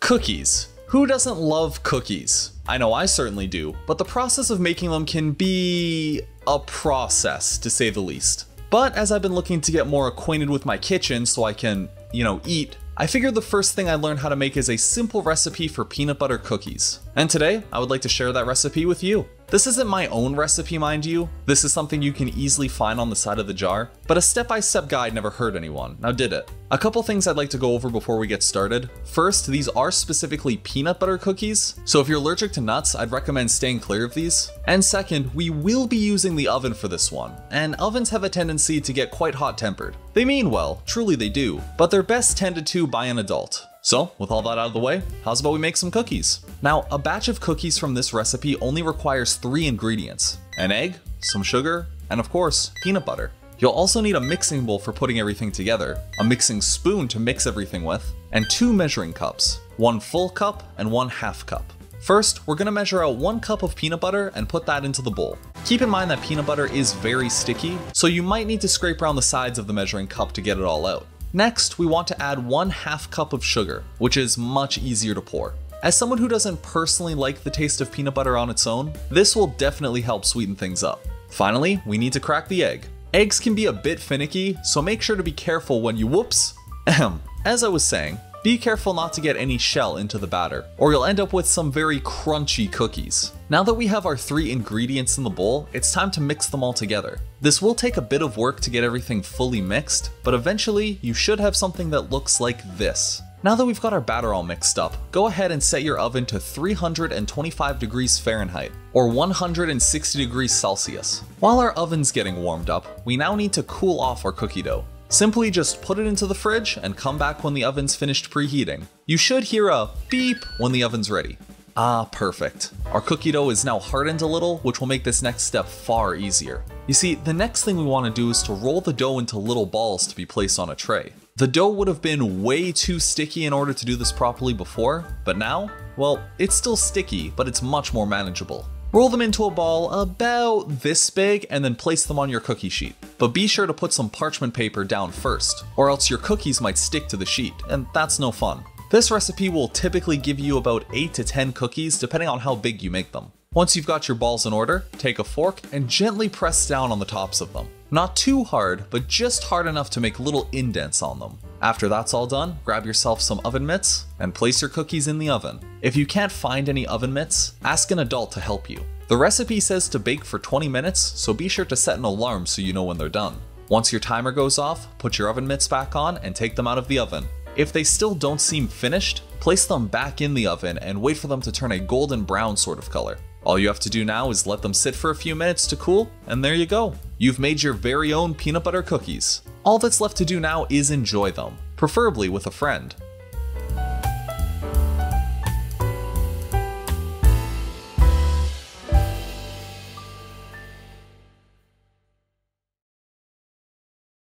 Cookies. Who doesn't love cookies? I know I certainly do, but the process of making them can be a process, to say the least. But as I've been looking to get more acquainted with my kitchen so I can, eat, I figured the first thing I learned how to make is a simple recipe for peanut butter cookies. And today, I would like to share that recipe with you. This isn't my own recipe, mind you. This is something you can easily find on the side of the jar, but a step-by-step guide never hurt anyone, now did it? A couple things I'd like to go over before we get started. First, these are specifically peanut butter cookies, so if you're allergic to nuts, I'd recommend staying clear of these. And second, we will be using the oven for this one, and ovens have a tendency to get quite hot-tempered. They mean well, truly they do, but they're best tended to by an adult. So, with all that out of the way, how's about we make some cookies? Now, a batch of cookies from this recipe only requires 3 ingredients: an egg, some sugar, and of course, peanut butter. You'll also need a mixing bowl for putting everything together, a mixing spoon to mix everything with, and 2 measuring cups, 1 full cup and 1 half cup. First, we're gonna measure out 1 cup of peanut butter and put that into the bowl. Keep in mind that peanut butter is very sticky, so you might need to scrape around the sides of the measuring cup to get it all out. Next, we want to add 1 half cup of sugar, which is much easier to pour. As someone who doesn't personally like the taste of peanut butter on its own, this will definitely help sweeten things up. Finally, we need to crack the egg. Eggs can be a bit finicky, so make sure to be careful when you As I was saying, be careful not to get any shell into the batter, or you'll end up with some very crunchy cookies. Now that we have our 3 ingredients in the bowl, it's time to mix them all together. This will take a bit of work to get everything fully mixed, but eventually you should have something that looks like this. Now that we've got our batter all mixed up, go ahead and set your oven to 325 degrees Fahrenheit, or 160 degrees Celsius. While our oven's getting warmed up, we now need to cool off our cookie dough. Simply just put it into the fridge and come back when the oven's finished preheating. You should hear a beep when the oven's ready. Ah, perfect. Our cookie dough is now hardened a little, which will make this next step far easier. You see, the next thing we want to do is to roll the dough into little balls to be placed on a tray. The dough would have been way too sticky in order to do this properly before, but now, well, it's still sticky, but it's much more manageable. Roll them into a ball about this big and then place them on your cookie sheet. But be sure to put some parchment paper down first, or else your cookies might stick to the sheet, and that's no fun. This recipe will typically give you about 8 to 10 cookies depending on how big you make them. Once you've got your balls in order, take a fork and gently press down on the tops of them. Not too hard, but just hard enough to make little indents on them. After that's all done, grab yourself some oven mitts and place your cookies in the oven. If you can't find any oven mitts, ask an adult to help you. The recipe says to bake for 20 minutes, so be sure to set an alarm so you know when they're done. Once your timer goes off, put your oven mitts back on and take them out of the oven. If they still don't seem finished, place them back in the oven and wait for them to turn a golden brown sort of color. All you have to do now is let them sit for a few minutes to cool, and there you go. You've made your very own peanut butter cookies. All that's left to do now is enjoy them, preferably with a friend.